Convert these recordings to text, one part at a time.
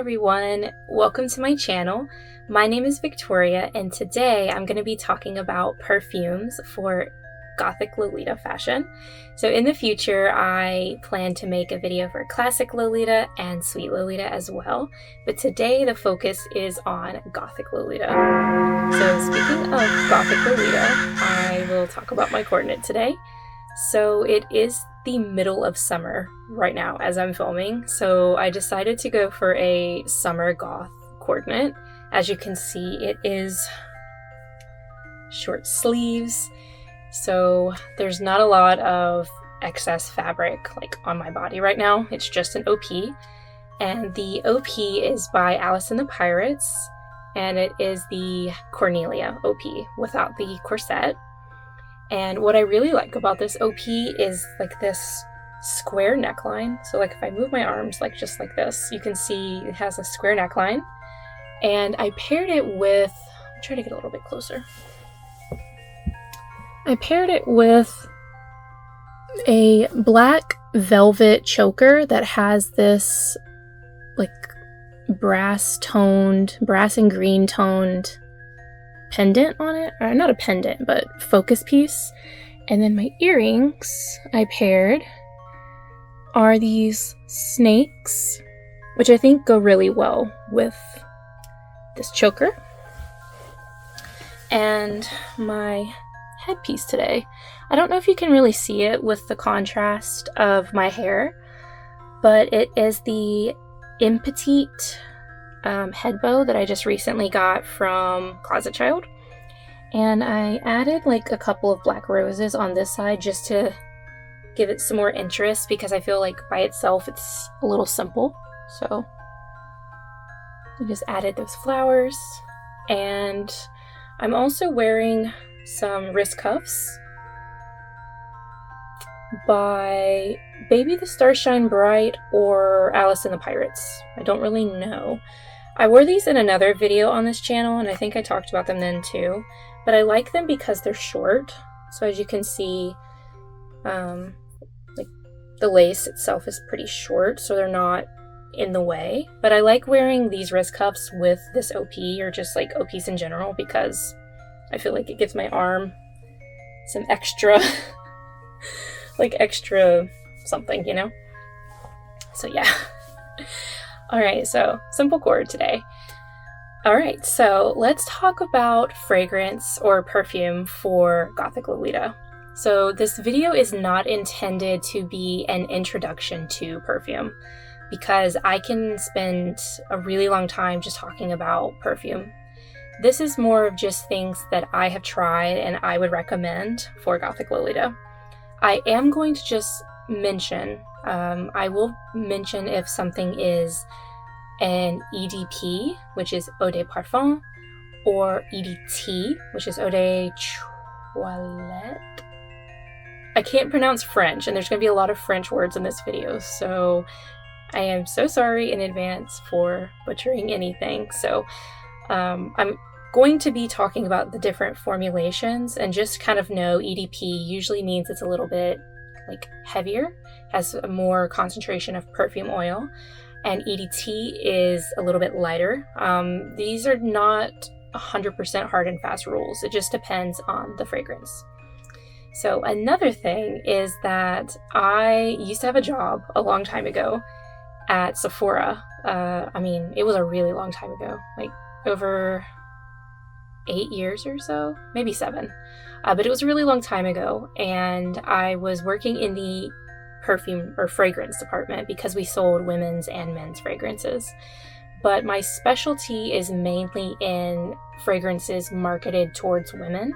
everyone, welcome to my channel. My name is Victoria and today I'm going to be talking about perfumes for Gothic Lolita fashion. So in the future I plan to make a video for classic Lolita and sweet Lolita as well, but today the focus is on Gothic Lolita. So speaking of Gothic Lolita, I will talk about my coordinate today. So it is the middle of summer right now as I'm filming, so I decided to go for a summer goth coordinate. As you can see, it is short sleeves, so there's not a lot of excess fabric like on my body right now. It's just an OP, and the OP is by Alice and the Pirates, and it is the Cornelia OP without the corset. And what I really like about this OP is like this square neckline. So like if I move my arms like just like this, you can see it has a square neckline. And I paired it with, I'll try to get a little bit closer. I paired it with a black velvet choker that has this like brass and green toned pendant on it, or not a pendant, but focus piece. And then my earrings I paired are these snakes, which I think go really well with this choker. And my headpiece today, I don't know if you can really see it with the contrast of my hair, but it is the Petite head bow that I just recently got from Closet Child, and I added like a couple of black roses on this side just to give it some more interest, because I feel like by itself it's a little simple. So I just added those flowers, and I'm also wearing some wrist cuffs by Baby the Stars Shine Bright or Alice and the Pirates. I don't really know. I wore these in another video on this channel, and I think I talked about them then too, but I like them because they're short. So as you can see, like the lace itself is pretty short, so they're not in the way. But I like wearing these wrist cuffs with this OP, or just like OPs in general, because I feel like it gives my arm some extra, like extra something, you know? So yeah. Alright, so simple cord today. Alright, so let's talk about fragrance or perfume for Gothic Lolita. So this video is not intended to be an introduction to perfume, because I can spend a really long time just talking about perfume. This is more of just things that I have tried and I would recommend for Gothic Lolita. I am going to just mention, I will mention if something is an EDP, which is Eau de Parfum, or EDT, which is Eau de Toilette. I can't pronounce French, and there's going to be a lot of French words in this video, so I am so sorry in advance for butchering anything. So I'm going to be talking about the different formulations, and just kind of know EDP usually means it's a little bit like heavier, has a more concentration of perfume oil, and EDT is a little bit lighter. These are not 100% hard and fast rules. It just depends on the fragrance. So another thing is that I used to have a job a long time ago at Sephora. I mean, it was a really long time ago, like over 8 years or so, maybe 7. But it was a really long time ago, and I was working in the perfume or fragrance department because we sold women's and men's fragrances. But my specialty is mainly in fragrances marketed towards women.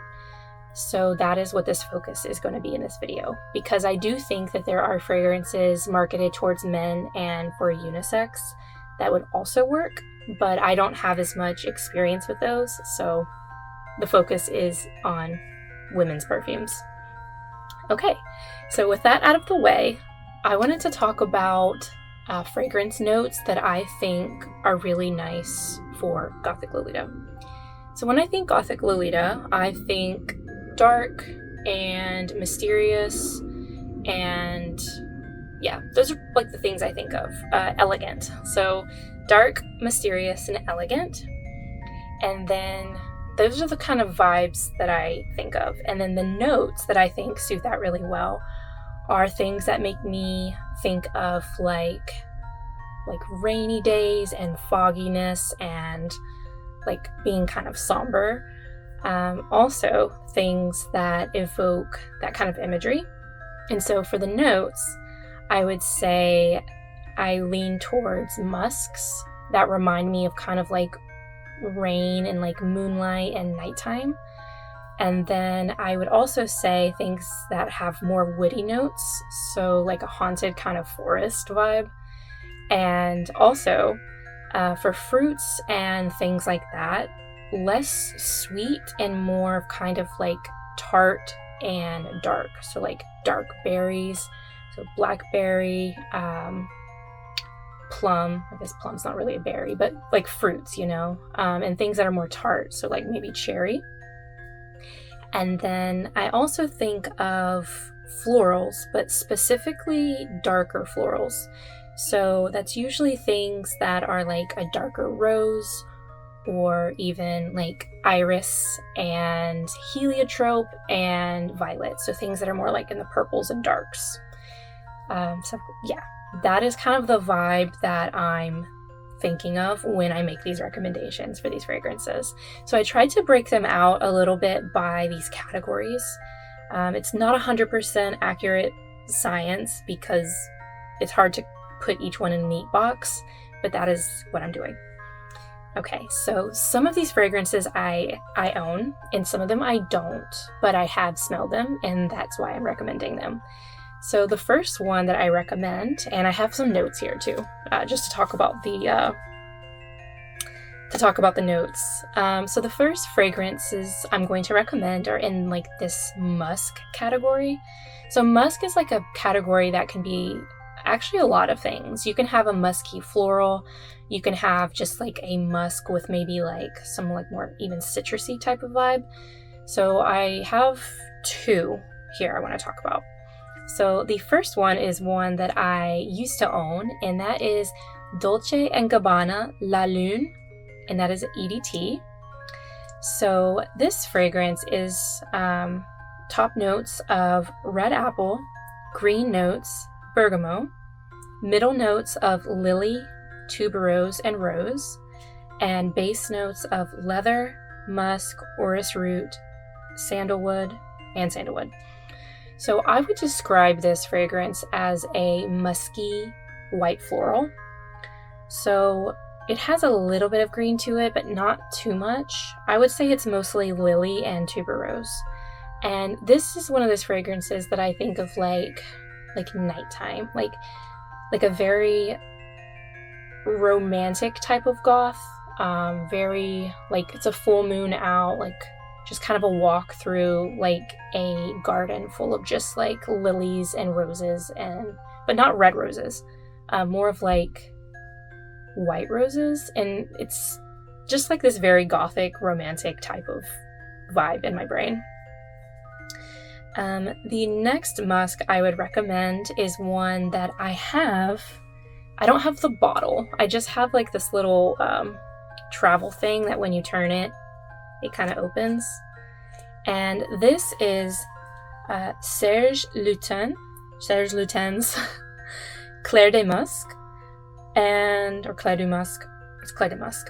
So that is what this focus is going to be in this video, because I do think that there are fragrances marketed towards men and for unisex that would also work, but I don't have as much experience with those, so the focus is on women's perfumes. Okay, so with that out of the way, I wanted to talk about fragrance notes that I think are really nice for Gothic Lolita. So when I think Gothic Lolita, I think dark and mysterious, and yeah, those are like the things I think of. Elegant. So dark, mysterious, and elegant. And then those are the kind of vibes that I think of. And then the notes that I think suit that really well are things that make me think of like rainy days and fogginess and like being kind of somber. Also things that evoke that kind of imagery. And so for the notes, I would say I lean towards musks that remind me of kind of like rain and like moonlight and nighttime. And then I would also say things that have more woody notes, so like a haunted kind of forest vibe. And also for fruits and things like that, less sweet and more of kind of like tart and dark. So like dark berries, so blackberry, plum. I guess plum's not really a berry, but like fruits, and things that are more tart. So like maybe cherry. And then I also think of florals, but specifically darker florals. So that's usually things that are like a darker rose or even like iris and heliotrope and violet. So things that are more like in the purples and darks. So yeah, that is kind of the vibe that I'm thinking of when I make these recommendations for these fragrances. So I tried to break them out a little bit by these categories. It's not 100% accurate science because it's hard to put each one in a neat box, but that is what I'm doing. Okay, so some of these fragrances I own, and some of them I don't, but I have smelled them, and that's why I'm recommending them. So the first one that I recommend, and I have some notes here too, just to talk about the notes. So the first fragrances I'm going to recommend are in like this musk category. So musk is like a category that can be actually a lot of things. You can have a musky floral. You can have just like a musk with maybe like some like more even citrusy type of vibe. So I have two here I want to talk about. So the first one is one that I used to own, and that is Dolce & Gabbanna Lune, and that is EDT. So this fragrance is top notes of red apple, green notes, bergamot, middle notes of lily, tuberose, and rose, and base notes of leather, musk, orris root, sandalwood, and sandalwood. So I would describe this fragrance as a musky white floral. So it has a little bit of green to it, but not too much. I would say it's mostly lily and tuberose. And this is one of those fragrances that I think of like nighttime, like a very romantic type of goth, very like it's a full moon out, like just kind of a walk through like a garden full of just like lilies and roses, but not red roses, more of like white roses. And it's just like this very gothic romantic type of vibe in my brain. The next musk I would recommend is one that I don't have the bottle. I just have like this little travel thing that when you turn it, it kind of opens. And this is Serge Lutens Clair de Musc, or Clair du Musc. It's Clair de Musc.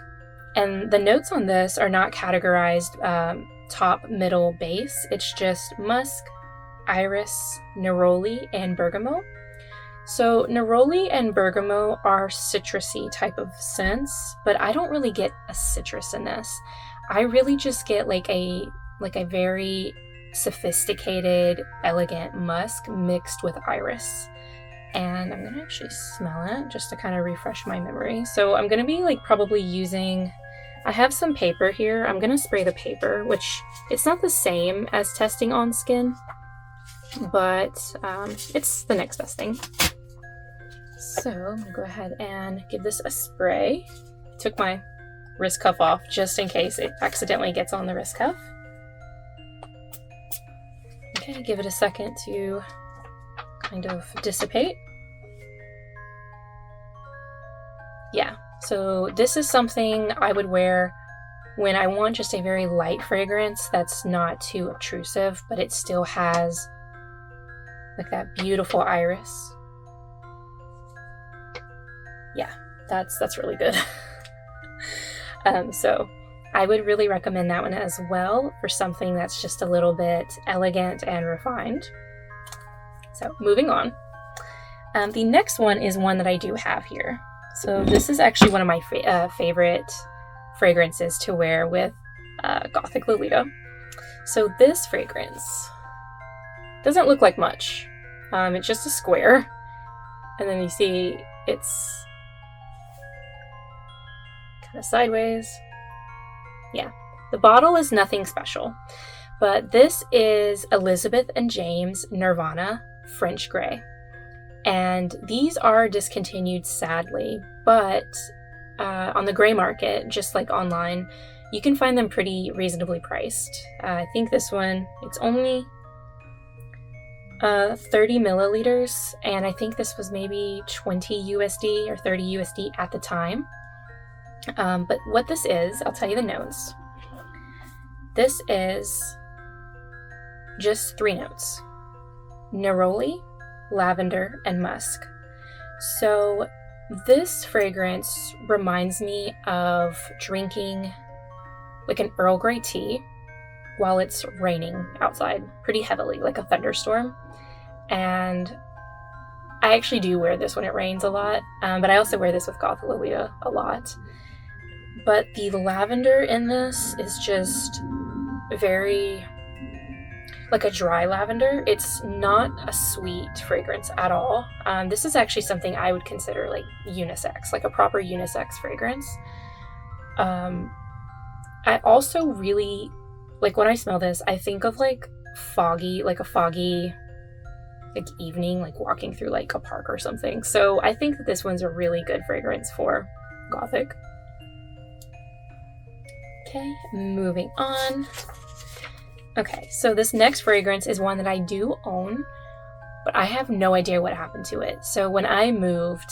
And the notes on this are not categorized top, middle, base. It's just musk, iris, neroli, and bergamot. So neroli and bergamot are citrusy type of scents, but I don't really get a citrus in this. I really just get like a very sophisticated, elegant musk mixed with iris. And I'm gonna actually smell it just to kind of refresh my memory. So I'm gonna be like probably using, I have some paper here. I'm gonna spray the paper, which it's not the same as testing on skin, but it's the next best thing. So I'm gonna go ahead and give this a spray. Took my wrist cuff off just in case it accidentally gets on the wrist cuff. Okay, give it a second to kind of dissipate. Yeah, So this is something I would wear when I want just a very light fragrance that's not too obtrusive, but it still has like that beautiful iris. Yeah, that's really good. So I would really recommend that one as well for something that's just a little bit elegant and refined. So moving on. The next one is one that I do have here. So this is actually one of my favorite fragrances to wear with Gothic Lolita. So this fragrance doesn't look like much. It's just a square. And then you see it's kind of sideways. Yeah, the bottle is nothing special, but this is Elizabeth and James Nirvana French Grey. And these are discontinued, sadly, but on the gray market, just like online, you can find them pretty reasonably priced. I think this one, it's only 30 milliliters, and I think this was maybe 20 USD or 30 USD at the time. But what this is, I'll tell you the notes. This is just 3 notes: neroli, lavender, and musk. So this fragrance reminds me of drinking like an Earl Grey tea while it's raining outside pretty heavily, like a thunderstorm. And I actually do wear this when it rains a lot, but I also wear this with Gothic Lolita a lot. But the lavender in this is just very like a dry lavender. It's not a sweet fragrance at all. This is actually something I would consider like unisex, like a proper unisex fragrance. I also really, like when I smell this, I think of like foggy, like a foggy like evening, like walking through like a park or something. So I think that this one's a really good fragrance for Gothic. Okay, moving on. Okay, so this next fragrance is one that I do own, but I have no idea what happened to it. So when I moved,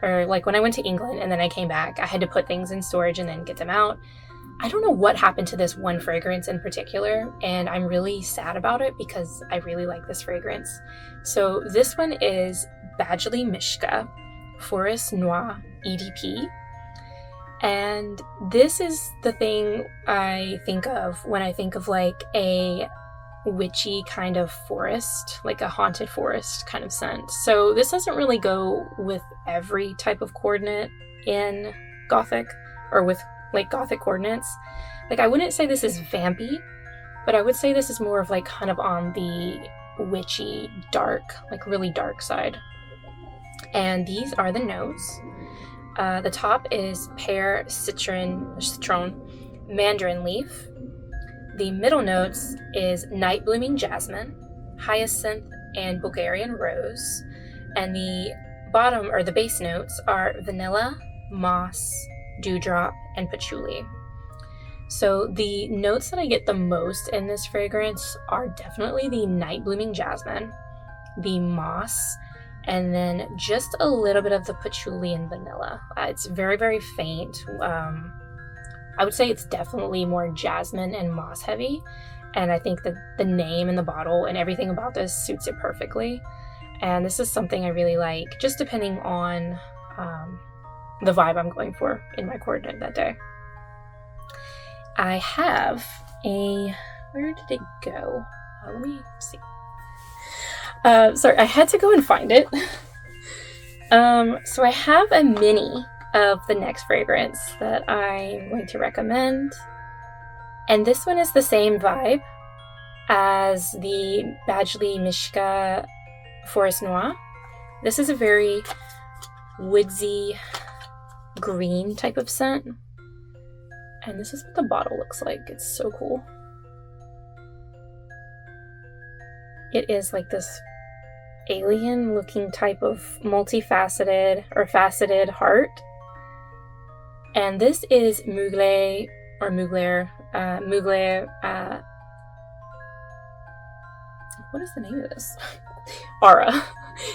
or like when I went to England and then I came back, I had to put things in storage and then get them out. I don't know what happened to this one fragrance in particular, and I'm really sad about it because I really like this fragrance. So this one is Badgley Mischka Forest Noir EDP. And this is the thing I think of when I think of like a witchy kind of forest, like a haunted forest kind of scent. So this doesn't really go with every type of coordinate in Gothic, or with like Gothic coordinates. Like I wouldn't say this is vampy, but I would say this is more of like kind of on the witchy, dark, like really dark side. And these are the notes. The top is pear, citron, mandarin leaf. The middle notes is night blooming jasmine, hyacinth, and Bulgarian rose. And the bottom, or the base notes, are vanilla, moss, dewdrop, and patchouli. So the notes that I get the most in this fragrance are definitely the night blooming jasmine, the moss, and then just a little bit of the patchouli and vanilla. It's very, very faint. I would say it's definitely more jasmine and moss heavy, and I think that the name and the bottle and everything about this suits it perfectly. And this is something I really like, just depending on the vibe I'm going for in my coordinate that day. I have a, where did it go? Let me see. Sorry, I had to go and find it. So I have a mini of the next fragrance that I'm going to recommend. And this one is the same vibe as the Badgley Mischka Forest Noir. This is a very woodsy green type of scent. And this is what the bottle looks like. It's so cool. It is like this alien looking type of multifaceted or faceted heart. And this is Mugler what is the name of this? Aura.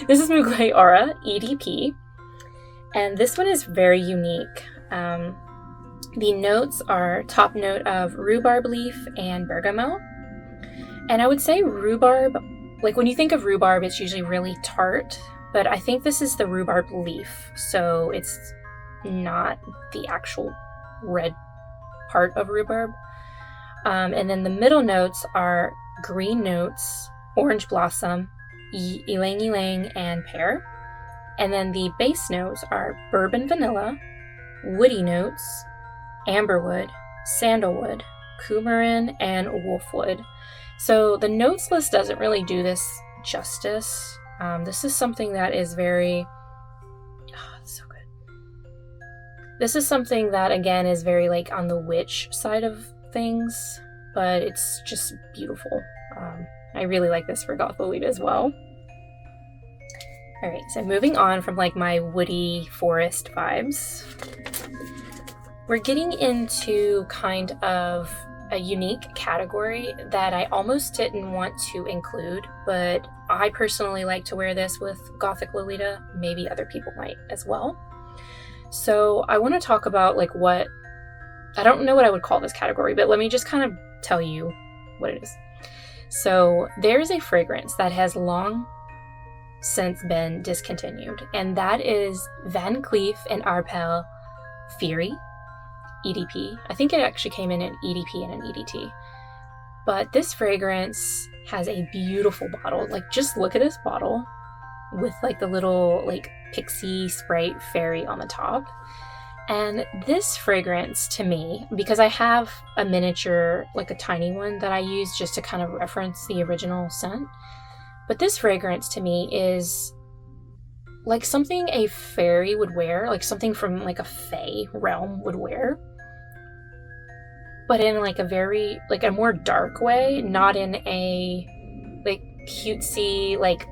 This is Mugler Aura EDP. And this one is very unique. The notes are top note of rhubarb leaf and bergamot. And I would say rhubarb, like when you think of rhubarb, it's usually really tart, but I think this is the rhubarb leaf, so it's not the actual red part of rhubarb. And then the middle notes are green notes, orange blossom, ylang ylang, and pear. And then the base notes are bourbon vanilla, woody notes, amberwood, sandalwood, coumarin, and wolfwood. So the notes list doesn't really do this justice. This is something that is very, so good. This is something that, again, is very like on the witch side of things, but it's just beautiful. I really like this for Gothic Lolita as well. All right, so moving on from like my woody forest vibes, we're getting into kind of a unique category that I almost didn't want to include, but I personally like to wear this with Gothic Lolita. Maybe other people might as well. So I want to talk about like what, I don't know what I would call this category, but let me just kind of tell you what it is. So there's a fragrance that has long since been discontinued, and that is Van Cleef & Arpels Fury EDP. I think it actually came in an EDP and an EDT. But this fragrance has a beautiful bottle. Like, just look at this bottle with like the little like pixie sprite fairy on the top. And this fragrance to me, because I have a miniature, like a tiny one that I use just to kind of reference the original scent. But this fragrance to me is like something a fairy would wear, like something from like a fae realm would wear. But in like a very, like a more dark way, not in a like cutesy, like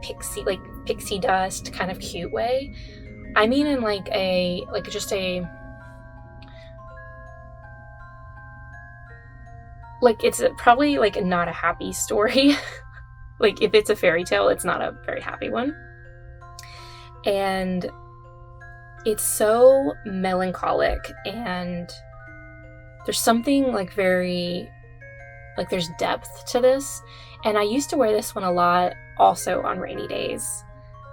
pixie dust kind of cute way. I mean in like a, like just a, like it's probably like not a happy story. Like if it's a fairy tale, it's not a very happy one. And it's so melancholic, and there's something like very, like there's depth to this. And I used to wear this one a lot also on rainy days.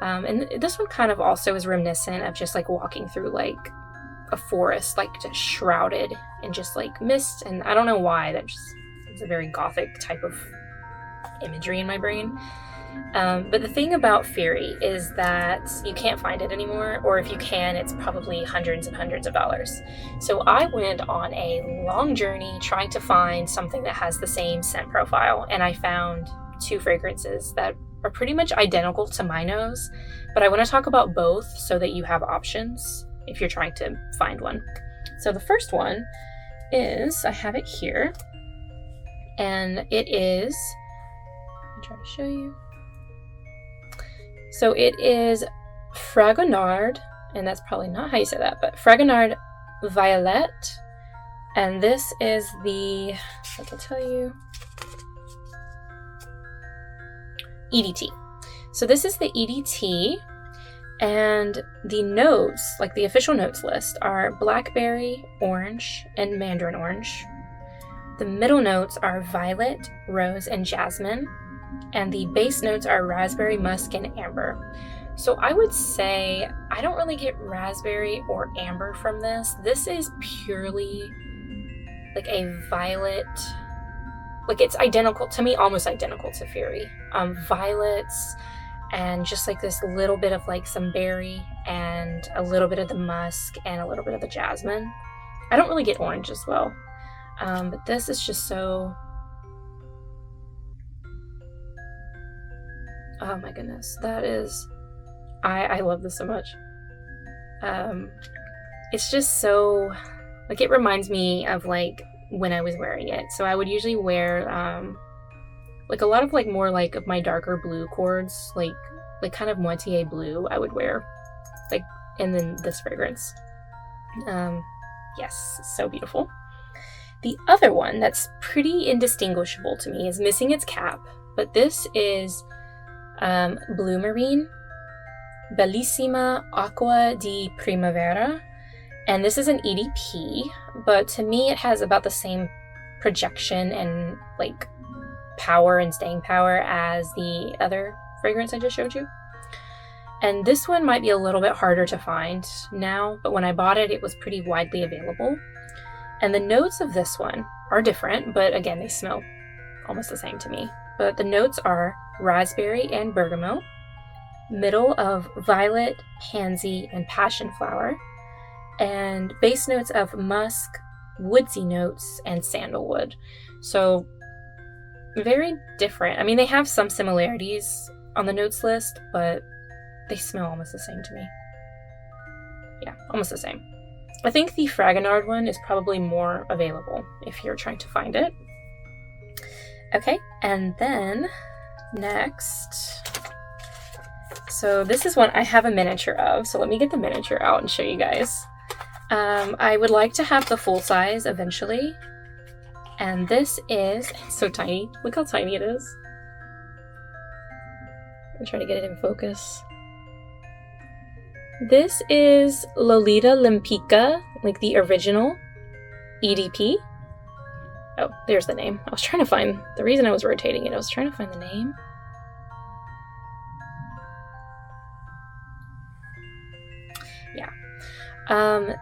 And this one kind of also is reminiscent of just like walking through like a forest, like just shrouded in just like mist. And I don't know why, that just is a very Gothic type of imagery in my brain. But the thing about Fury is that you can't find it anymore, or if you can, it's probably hundreds and hundreds of dollars. So I went on a long journey trying to find something that has the same scent profile, and I found two fragrances that are pretty much identical to my nose, but I want to talk about both so that you have options if you're trying to find one. So the first one is, I have it here, and it is, let me try to show you. So it is Fragonard, and that's probably not how you say that, but Fragonard Violette, and this is the, I can tell you, EDT. So this is the EDT, and the notes, like the official notes list, are blackberry, orange, and mandarin orange. The middle notes are violet, rose, and jasmine, and the base notes are raspberry, musk, and amber. So I would say I don't really get raspberry or amber from this. This is purely like a violet, like it's identical to me, almost identical to Fury. Violets and just like this little bit of like some berry and a little bit of the musk and a little bit of the jasmine. I don't really get orange as well, but this is just so, oh my goodness, that is, I love this so much. It's just so, like, it reminds me of like when I was wearing it. So I would usually wear like a lot of like more like of my darker blue cords, like kind of moitié blue I would wear, like, and then this fragrance. Yes, so beautiful. The other one that's pretty indistinguishable to me is missing its cap, but this is Blumarine Bellissima Acqua di Primavera, And this is an EDP, but to me it has about the same projection and like power and staying power as the other fragrance I just showed you. And this one might be a little bit harder to find now, but when I bought it, it was pretty widely available. And the notes of this one are different, but again, they smell almost the same to me. But the notes are raspberry and bergamot, middle of violet, pansy, and passion flower, and base notes of musk, woodsy notes, and sandalwood. So very different. I mean, they have some similarities on the notes list, but they smell almost the same to me. Yeah, almost the same. I think the Fragonard one is probably more available if you're trying to find it. Okay, and then next, so this is one I have a miniature of, so let me get the miniature out and show you guys. I would like to have the full size eventually, and this is, it's so tiny, look how tiny it is. I'm trying to get it in focus. This is Lolita Lempicka, like the original EDP. Oh, there's the name. I was trying to find, the reason I was rotating it, I was trying to find the name. Yeah.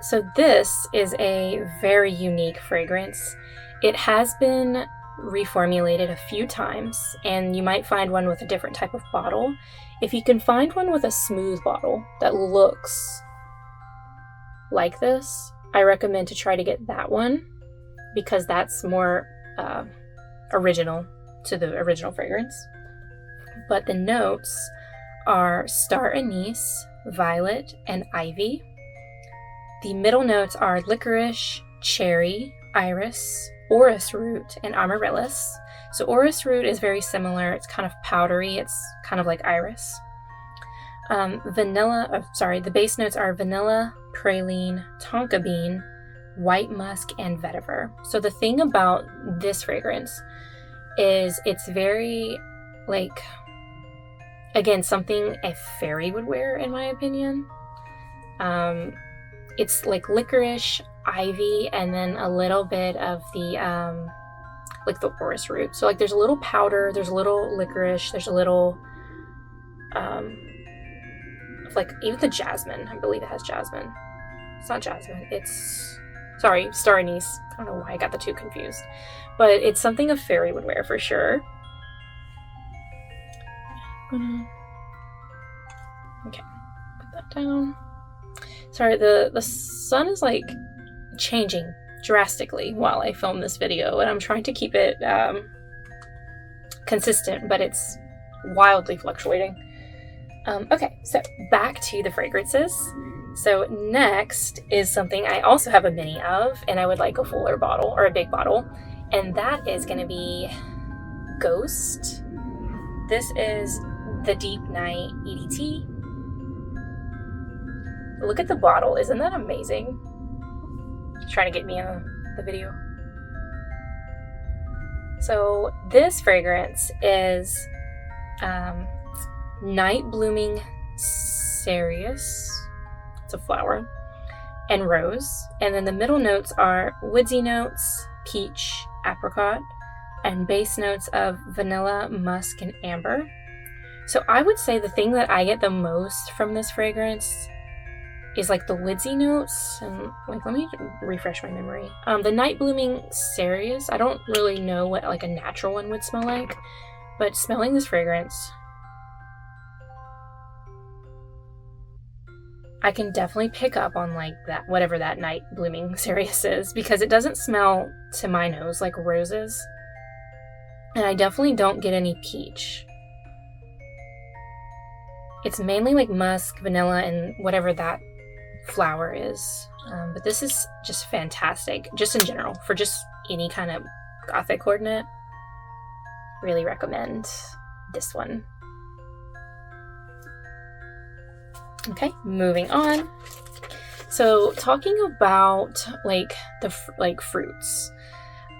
So this is a very unique fragrance. It has been reformulated a few times, and you might find one with a different type of bottle. If you can find one with a smooth bottle that looks like this, I recommend to try to get that one, because that's more original to the original fragrance. But the notes are star anise, violet, and ivy. The middle notes are licorice, cherry, iris, orris root, and amaryllis. So orris root is very similar. It's kind of powdery. It's kind of like iris. The base notes are vanilla, praline, tonka bean, white musk, and vetiver. So the thing about this fragrance is it's very, like, again, something a fairy would wear, in my opinion. It's like licorice, ivy, and then a little bit of the like the orris root. So like there's a little powder, there's a little licorice, there's a little like even the jasmine. I believe it has jasmine. It's not jasmine, it's, sorry, star anise. I don't know why I got the two confused, but it's something a fairy would wear for sure. Okay, put that down. Sorry, the sun is like changing drastically while I film this video, and I'm trying to keep it consistent, but it's wildly fluctuating. Okay, so back to the fragrances. So next is something I also have a mini of, and I would like a fuller bottle, or a big bottle, and that is going to be Ghost. This is the Deep Night EDT. Look at the bottle, isn't that amazing? Trying to get me in the video. So this fragrance is Night Blooming Cereus, it's a flower, and rose. And then the middle notes are woodsy notes, peach, apricot, and base notes of vanilla, musk, and amber. So I would say the thing that I get the most from this fragrance is like the woodsy notes, and like, let me refresh my memory. The Night Blooming Cereus, I don't really know what like a natural one would smell like, but smelling this fragrance, I can definitely pick up on like that, whatever that Night Blooming Cereus is, because it doesn't smell to my nose like roses, and I definitely don't get any peach. It's mainly like musk, vanilla, and whatever that flower is, but this is just fantastic, just in general, for just any kind of gothic coordinate. Really recommend this one. Okay, moving on. So talking about like the fruits,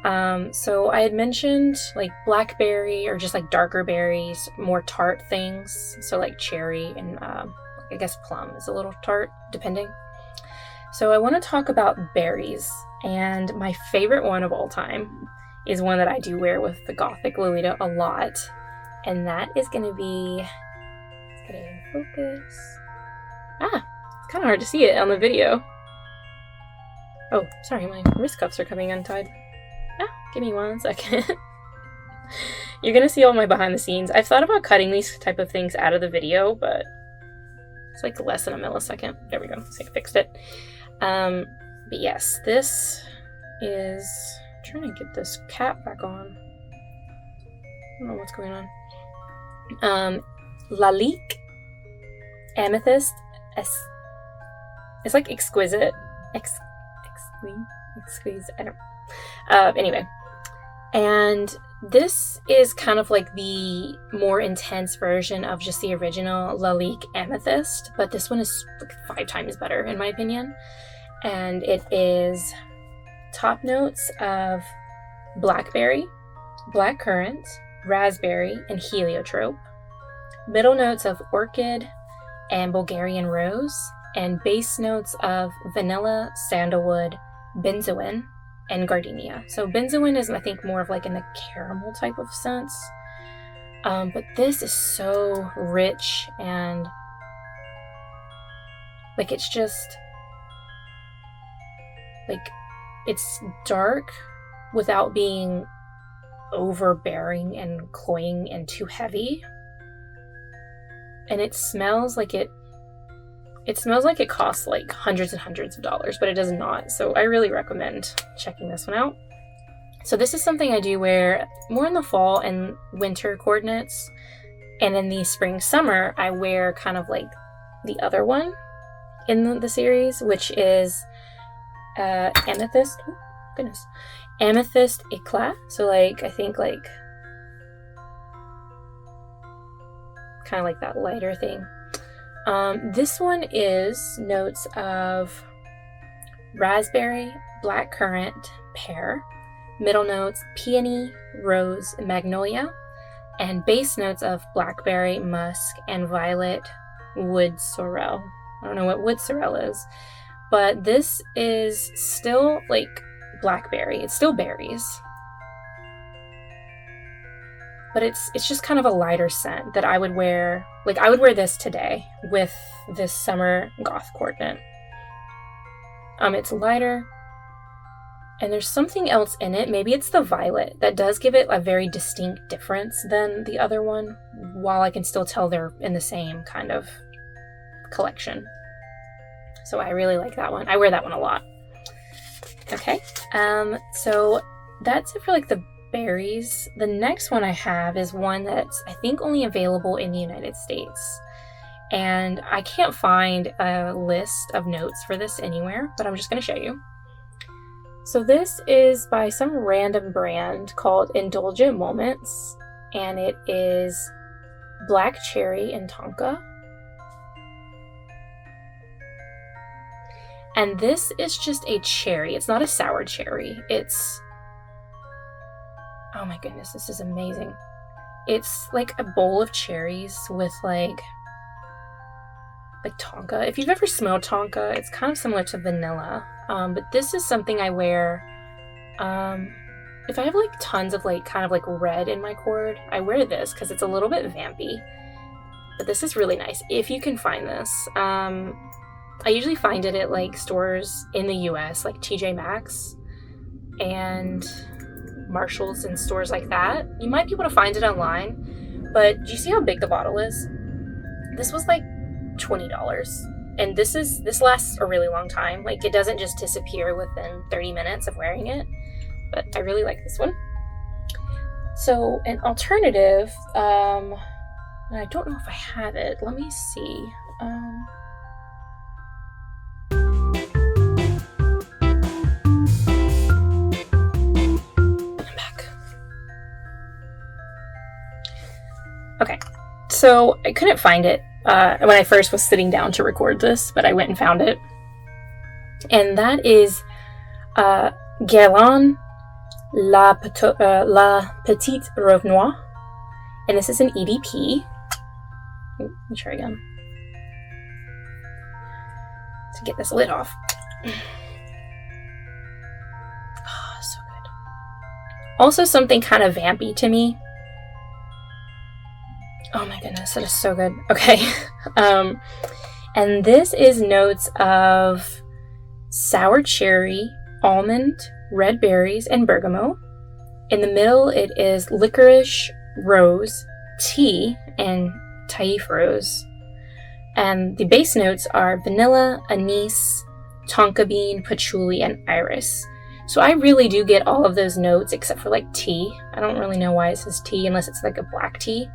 so I had mentioned like blackberry, or just like darker berries, more tart things, so like cherry and I guess plum is a little tart, depending. So I want to talk about berries, and my favorite one of all time is one that I do wear with the Gothic Lolita a lot, and that is going to be, let's get it in focus. It's kind of hard to see it on the video. Oh, sorry, my wrist cuffs are coming untied. Give me 1 second. You're going to see all my behind the scenes. I've thought about cutting these type of things out of the video, but it's like less than a millisecond. There we go. So I fixed it. But yes, this is, I'm trying to get this cap back on. I don't know what's going on. Lalique, Amethyst, it's like exquisite. Exquise, I don't, anyway. And this is kind of like the more intense version of just the original Lalique Amethyst, but this one is like 5 times better in my opinion. And it is top notes of blackberry, blackcurrant, raspberry, and heliotrope. Middle notes of orchid and Bulgarian rose, and base notes of vanilla, sandalwood, benzoin, and gardenia. So benzoin is, I think, more of like in the caramel type of sense. But this is so rich and like it's just like it's dark without being overbearing and cloying and too heavy. And it smells like it smells like it costs like hundreds and hundreds of dollars, but it does not. So I really recommend checking this one out. So this is something I do wear more in the fall and winter coordinates. And in the spring, summer, I wear kind of like the other one in the series, which is Amethyst. Oh, goodness. Amethyst Eclat. So like, I think like kind of like that lighter thing. This one is notes of raspberry, blackcurrant, pear, middle notes peony, rose, magnolia, and base notes of blackberry, musk, and violet wood sorrel. I don't know what wood sorrel is, but this is still like blackberry. It's still berries. But it's just kind of a lighter scent that I would wear. Like I would wear this today with this summer goth coordinate. It's lighter, and there's something else in it. Maybe it's the violet that does give it a very distinct difference than the other one, while I can still tell they're in the same kind of collection. So I really like that one. I wear that one a lot. Okay, so that's it for like the berries. The next one I have is one that's I think only available in the United States, and I can't find a list of notes for this anywhere, but I'm just going to show you. So this is by some random brand called Indulgent Moments, and it is black cherry and Tonka. And this is just a cherry. It's not a sour cherry. It's, oh my goodness, this is amazing. It's like a bowl of cherries with like Tonka. If you've ever smelled Tonka, it's kind of similar to vanilla. But this is something I wear if I have like tons of like kind of like red in my cord. I wear this because it's a little bit vampy. But this is really nice if you can find this. I usually find it at like stores in the US, like TJ Maxx and Marshalls and stores like that. You might be able to find it online, but do you see how big the bottle is? This was like $20, and this lasts a really long time. Like it doesn't just disappear within 30 minutes of wearing it, but I really like this one. So an alternative, and I don't know if I have it. Let me see. Okay, so I couldn't find it when I first was sitting down to record this, but I went and found it. And that is Guerlain La Petite Robe Noire. And this is an EDP. Let me try again. To get this lid off. Oh, so good. Also something kind of vampy to me. Oh my goodness, that is so good. Okay. And this is notes of sour cherry, almond, red berries, and bergamot. In the middle, it is licorice, rose, tea, and taif rose. And the base notes are vanilla, anise, tonka bean, patchouli, and iris. So I really do get all of those notes except for like tea. I don't really know why it says tea unless it's like a black tea.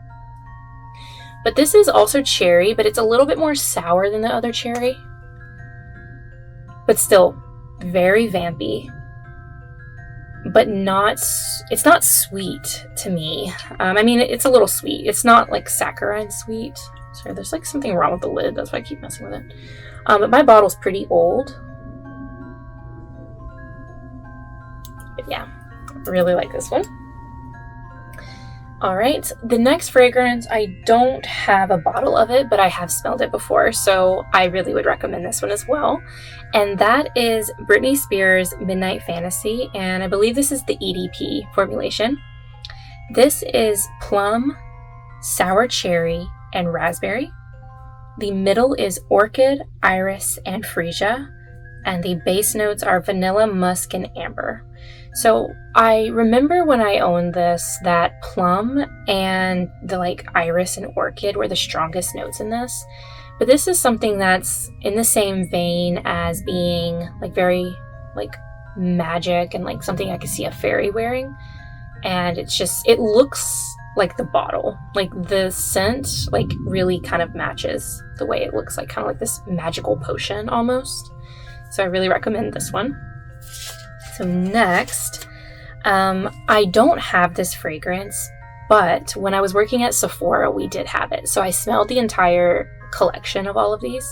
But this is also cherry, but it's a little bit more sour than the other cherry. But still very vampy. But it's not sweet to me. I mean, it's a little sweet. It's not like saccharine sweet. Sorry, there's like something wrong with the lid. That's why I keep messing with it. But my bottle's pretty old. But yeah, I really like this one. All right, the next fragrance, I don't have a bottle of it, but I have smelled it before, so I really would recommend this one as well. And that is Britney Spears' Midnight Fantasy, and I believe this is the EDP formulation. This is plum, sour cherry, and raspberry. The middle is orchid, iris, and freesia, and the base notes are vanilla, musk, and amber. So I remember when I owned this that plum and the like iris and orchid were the strongest notes in this. But this is something that's in the same vein as being like very like magic and like something I could see a fairy wearing. And it looks like the bottle. Like the scent like really kind of matches the way it looks, like kind of like this magical potion almost. So I really recommend this one. So next, I don't have this fragrance, but when I was working at Sephora, we did have it. So I smelled the entire collection of all of these,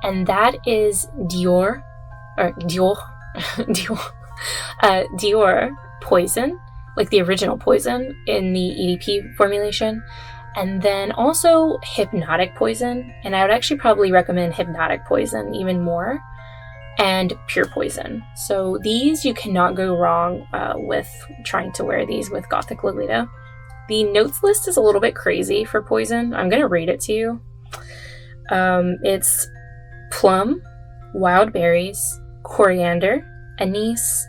and that is Dior Poison, like the original Poison in the EDP formulation, and then also Hypnotic Poison, and I would actually probably recommend Hypnotic Poison even more. And Pure Poison. So these you cannot go wrong with trying to wear these with Gothic Lolita. The notes list is a little bit crazy for Poison. I'm going to read it to you. It's plum, wild berries, coriander, anise,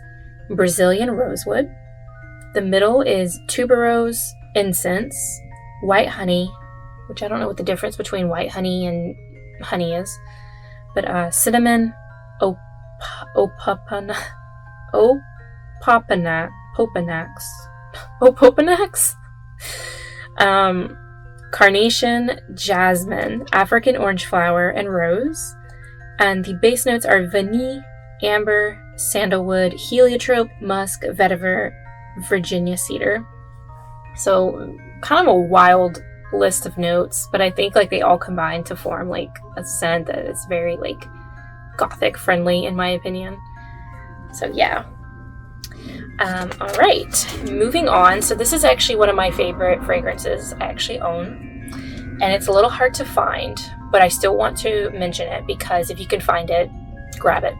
Brazilian rosewood. The middle is tuberose, incense, white honey, which I don't know what the difference between white honey and honey is, but cinnamon, Opopanax, carnation, jasmine, African orange flower, and rose. And the base notes are vanille, amber, sandalwood, heliotrope, musk, vetiver, Virginia cedar. So kind of a wild list of notes, but I think like they all combine to form like a scent that is very like Gothic friendly in my opinion. So yeah. All right, moving on. So this is actually one of my favorite fragrances I actually own, and it's a little hard to find, but I still want to mention it because if you can find it, grab it.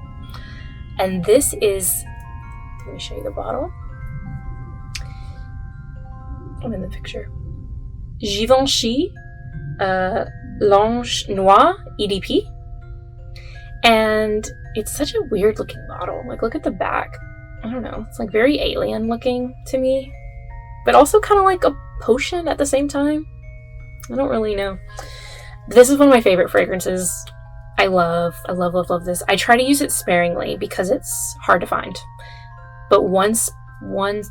And this is, let me show you the bottle. I'm in the picture. Givenchy Lange Noir EDP. And it's such a weird looking bottle. Like, look at the back. I don't know. It's like very alien looking to me, but also kind of like a potion at the same time. I don't really know. This is one of my favorite fragrances. I love this. I try to use it sparingly because it's hard to find. But one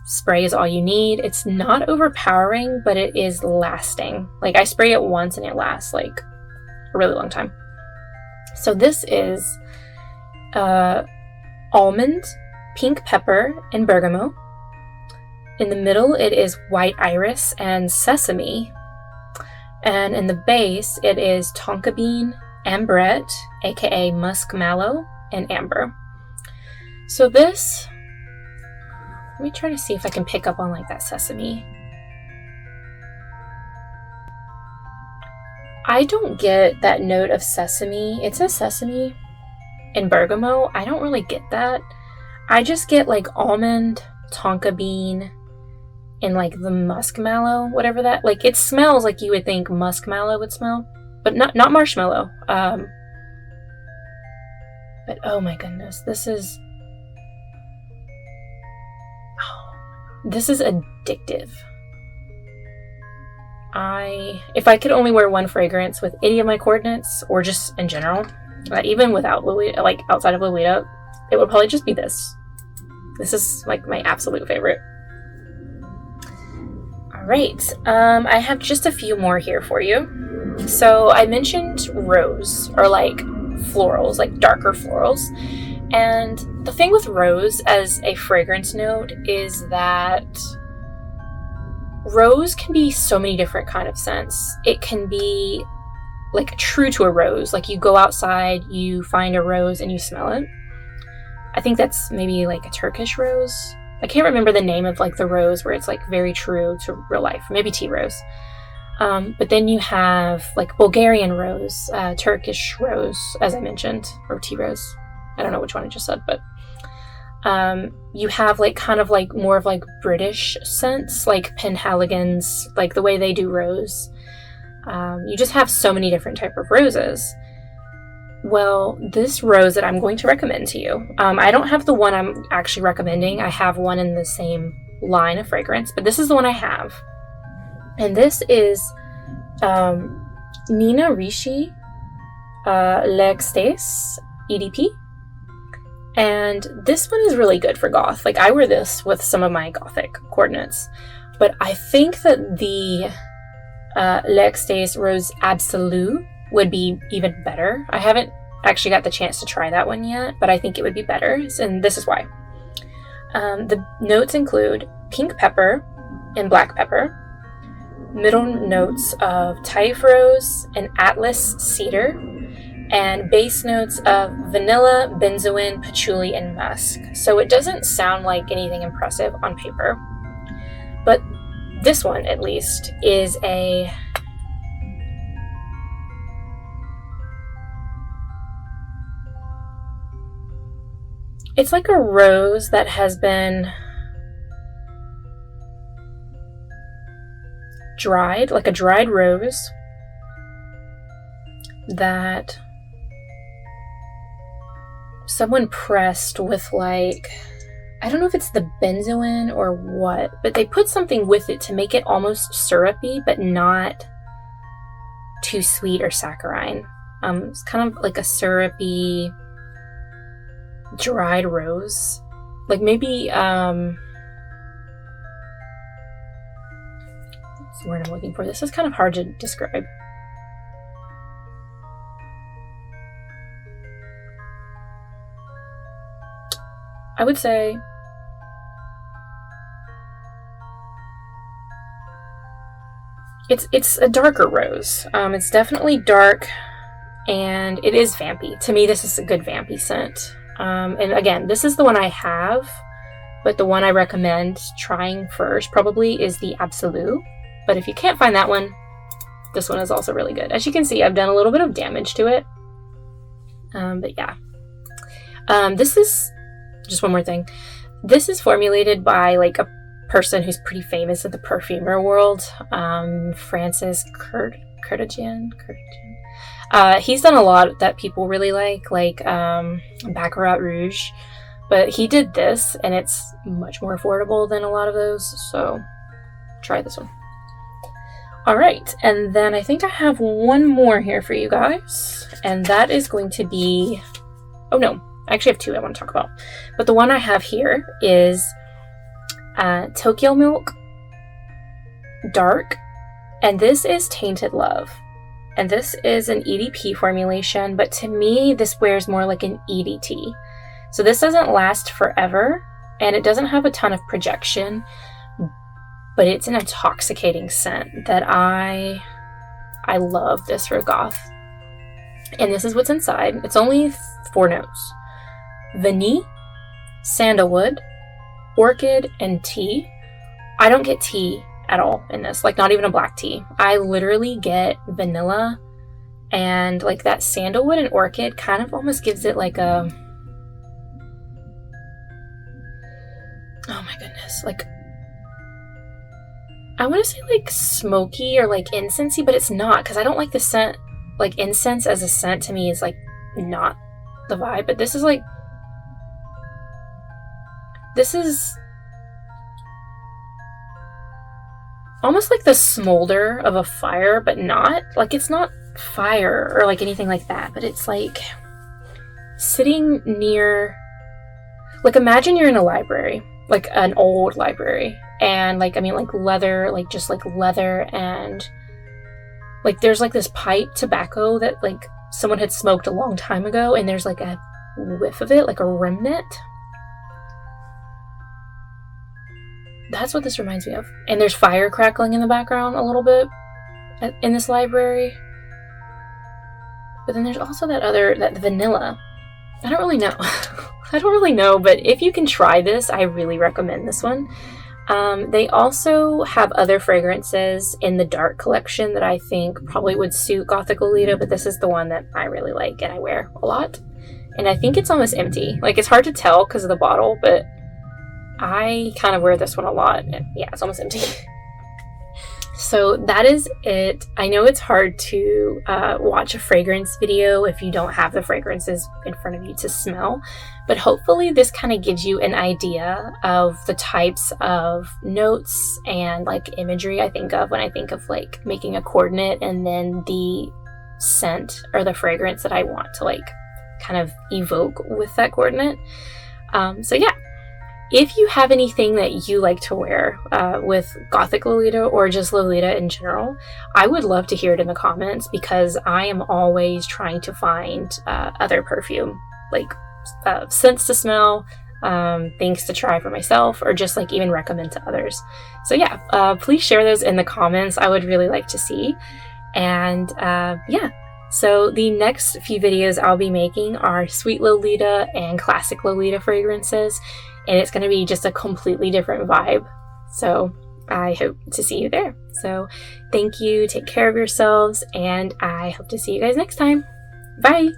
spray is all you need. It's not overpowering, but it is lasting. Like, I spray it once and it lasts like a really long time. So this is almond, pink pepper, and bergamot. In the middle, it is white iris and sesame. And in the base, it is tonka bean, ambrette, aka musk mallow, and amber. So this, let me try to see if I can pick up on like that sesame. I don't get that note of sesame. It says sesame, and bergamot. I don't really get that. I just get like almond, tonka bean, and like the musk mallow, whatever that, like it smells like you would think musk mallow would smell, but not marshmallow. But oh my goodness, this is addictive. If I could only wear one fragrance with any of my coordinates, or just in general, even without Lolita, like outside of Lolita, it would probably just be this. This is like my absolute favorite. All right, I have just a few more here for you. So I mentioned rose, or like florals, like darker florals. And the thing with rose as a fragrance note is that rose can be so many different kind of scents. It can be like true to a rose, like you go outside, you find a rose and you smell it. I think that's maybe like a Turkish rose. I can't remember the name of like the rose where it's like very true to real life. Maybe tea rose. But then you have like Bulgarian rose, Turkish rose, as I mentioned, or tea rose. I don't know which one I just said, but you have like kind of like more of like British scents, like Penhaligon's, like the way they do rose. You just have so many different type of roses. Well, this rose that I'm going to recommend to you, I don't have the one I'm actually recommending. I have one in the same line of fragrance, but this is the one I have. And this is Nina Ricci L'Exquise EDP. And this one is really good for goth. Like I wear this with some of my gothic coordinates, but I think that the L'Exquise Rose Absolue would be even better. I haven't actually got the chance to try that one yet, but I think it would be better, and this is why. The notes include pink pepper and black pepper, middle notes of Taif rose and Atlas cedar, and base notes of vanilla, benzoin, patchouli, and musk. So it doesn't sound like anything impressive on paper, but this one at least is it's like a rose that has been dried, like a dried rose that someone pressed with like, I don't know if it's the benzoin or what, but they put something with it to make it almost syrupy, but not too sweet or saccharine. It's kind of like a syrupy dried rose. Like maybe, what's the word I'm looking for? This is kind of hard to describe. I would say it's a darker rose. It's definitely dark, and it is vampy. To me, this is a good vampy scent. And again, this is the one I have, but the one I recommend trying first probably is the Absolute. But if you can't find that one, this one is also really good. As you can see, I've done a little bit of damage to it. But yeah. This is, just one more thing. This is formulated by like a person who's pretty famous in the perfumer world, Francis Curtigian. He's done a lot that people really like Baccarat Rouge, but he did this, and it's much more affordable than a lot of those, so try this one. All right, and then I think I have one more here for you guys, and that is going to be, oh no, I actually have two I want to talk about, but the one I have here is Tokyo Milk Dark, and this is Tainted Love. And this is an EDP formulation, but to me, this wears more like an EDT. So this doesn't last forever, and it doesn't have a ton of projection, but it's an intoxicating scent that I love this for goth. And this is what's inside. It's only 4 notes. Vanille, sandalwood, orchid, and tea. I don't get tea at all in this, like not even a black tea. I literally get vanilla And like that sandalwood and orchid kind of almost gives it like a, oh my goodness, like I want to say like smoky or like incensey, but it's not, because I don't like the scent. Like incense as a scent to me is like not the vibe, but this is like, this is almost like the smolder of a fire, but not like, it's not fire or like anything like that, but it's like sitting near, like imagine you're in a library, like an old library, and like, I mean like leather, like just like leather, and like there's like this pipe tobacco that like someone had smoked a long time ago, and there's like a whiff of it, like a remnant. That's what this reminds me of. And there's fire crackling in the background a little bit in this library. But then there's also that vanilla. I don't really know. I don't really know, but if you can try this, I really recommend this one. They also have other fragrances in the dark collection that I think probably would suit Gothic Lolita, but this is the one that I really like and I wear a lot. And I think it's almost empty. Like, it's hard to tell because of the bottle, but I kind of wear this one a lot. Yeah, it's almost empty. So that is it. I know it's hard to watch a fragrance video if you don't have the fragrances in front of you to smell, but hopefully this kind of gives you an idea of the types of notes and like imagery I think of when I think of like making a coordinate, and then the scent or the fragrance that I want to like kind of evoke with that coordinate. So yeah. If you have anything that you like to wear with Gothic Lolita or just Lolita in general, I would love to hear it in the comments, because I am always trying to find other perfume, like scents to smell, things to try for myself, or just like even recommend to others. So yeah, please share those in the comments. I would really like to see. And yeah. So the next few videos I'll be making are Sweet Lolita and Classic Lolita fragrances, and it's going to be just a completely different vibe. So I hope to see you there. So thank you, take care of yourselves, and I hope to see you guys next time. Bye!